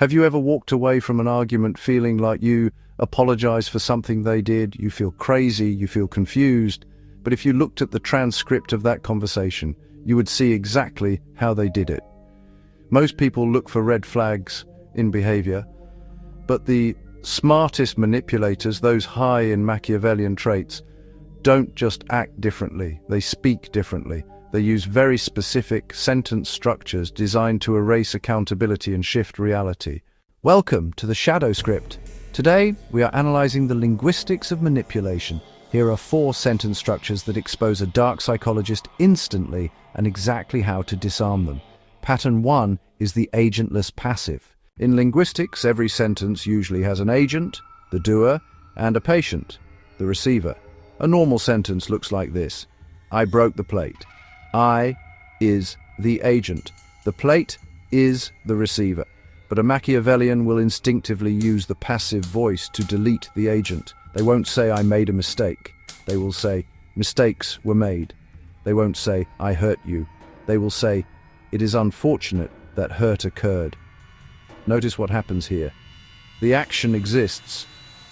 Have you ever walked away from an argument feeling like you apologize for something they did, you feel crazy, you feel confused, but if you looked at the transcript of that conversation, you would see exactly how they did it? Most people look for red flags in behavior, but the smartest manipulators, those high in Machiavellian traits, don't just act differently, they speak differently. They use very specific sentence structures designed to erase accountability and shift reality. Welcome to the Shadow Script. Today, we are analyzing the linguistics of manipulation. Here are 4 sentence structures that expose a dark psychologist instantly and exactly how to disarm them. Pattern 1 is the agentless passive. In linguistics, every sentence usually has an agent, the doer, and a patient, the receiver. A normal sentence looks like this: I broke the plate. I is the agent. The plate is the receiver. But a Machiavellian will instinctively use the passive voice to delete the agent. They won't say, I made a mistake. They will say, mistakes were made. They won't say, I hurt you. They will say, it is unfortunate that hurt occurred. Notice what happens here. The action exists,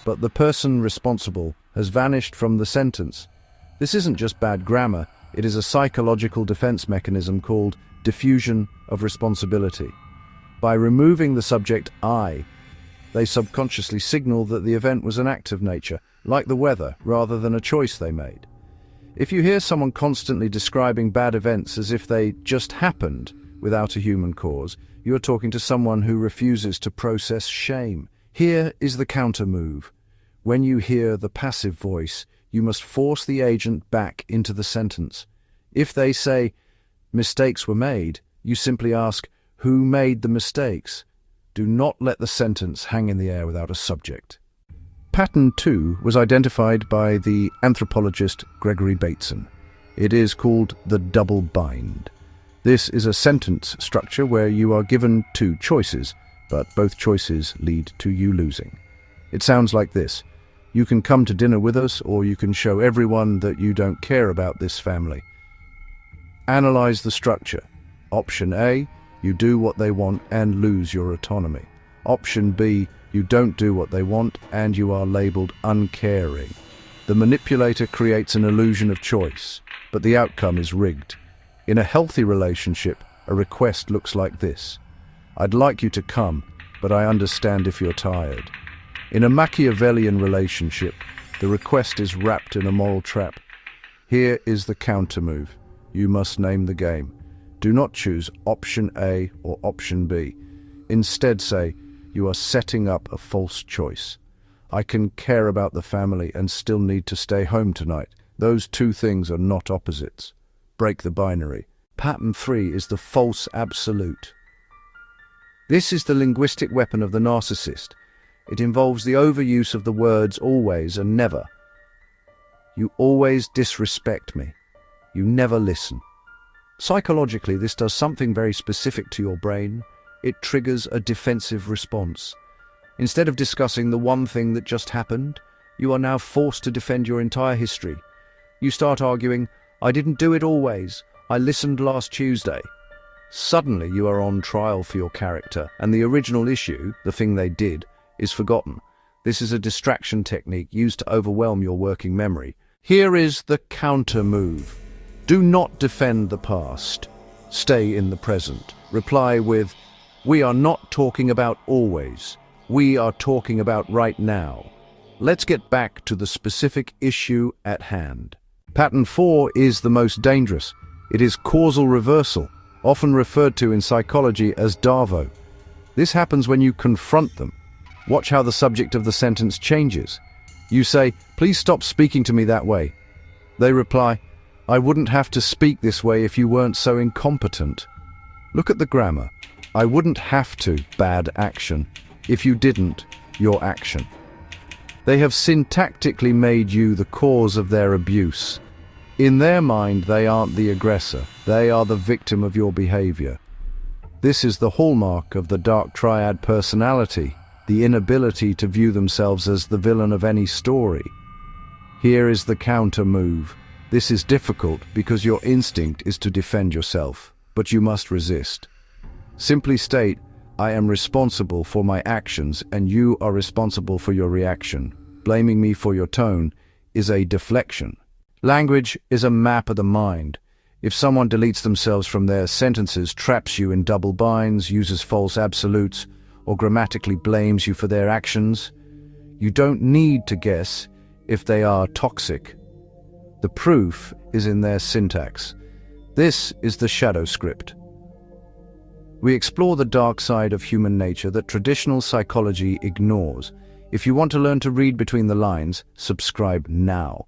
but the person responsible has vanished from the sentence. This isn't just bad grammar. It is a psychological defense mechanism called diffusion of responsibility. By removing the subject I, they subconsciously signal that the event was an act of nature, like the weather, rather than a choice they made. If you hear someone constantly describing bad events as if they just happened without a human cause, you are talking to someone who refuses to process shame. Here is the counter move. When you hear the passive voice, you must force the agent back into the sentence. If they say, mistakes were made, you simply ask, who made the mistakes? Do not let the sentence hang in the air without a subject. Pattern 2 was identified by the anthropologist Gregory Bateson. It is called the double bind. This is a sentence structure where you are given 2 choices, but both choices lead to you losing. It sounds like this: you can come to dinner with us, or you can show everyone that you don't care about this family. Analyze the structure. Option A, you do what they want and lose your autonomy. Option B, you don't do what they want and you are labeled uncaring. The manipulator creates an illusion of choice, but the outcome is rigged. In a healthy relationship, a request looks like this: I'd like you to come, but I understand if you're tired. In a Machiavellian relationship, the request is wrapped in a moral trap. Here is the counter move. You must name the game. Do not choose option A or option B. Instead say, you are setting up a false choice. I can care about the family and still need to stay home tonight. Those 2 things are not opposites. Break the binary. Pattern 3 is the false absolute. This is the linguistic weapon of the narcissist. It involves the overuse of the words always and never. You always disrespect me. You never listen. Psychologically, this does something very specific to your brain. It triggers a defensive response. Instead of discussing the one thing that just happened, you are now forced to defend your entire history. You start arguing, I didn't do it always. I listened last Tuesday. Suddenly you are on trial for your character, and the original issue, the thing they did, is forgotten. This is a distraction technique used to overwhelm your working memory. Here is the counter move. Do not defend the past. Stay in the present. Reply with, we are not talking about always. We are talking about right now. Let's get back to the specific issue at hand. Pattern 4 is the most dangerous. It is causal reversal, often referred to in psychology as DARVO. This happens when you confront them. Watch how the subject of the sentence changes. You say, please stop speaking to me that way. They reply, I wouldn't have to speak this way if you weren't so incompetent. Look at the grammar. I wouldn't have to, bad action. If you didn't, your action. They have syntactically made you the cause of their abuse. In their mind, they aren't the aggressor. They are the victim of your behavior. This is the hallmark of the dark triad personality, the inability to view themselves as the villain of any story. Here is the counter move. This is difficult because your instinct is to defend yourself, but you must resist. Simply state, I am responsible for my actions and you are responsible for your reaction. Blaming me for your tone is a deflection. Language is a map of the mind. If someone deletes themselves from their sentences, traps you in double binds, uses false absolutes, or grammatically blames you for their actions, you don't need to guess if they are toxic. The proof is in their syntax. This is the shadow script. We explore the dark side of human nature that traditional psychology ignores. If you want to learn to read between the lines, subscribe now.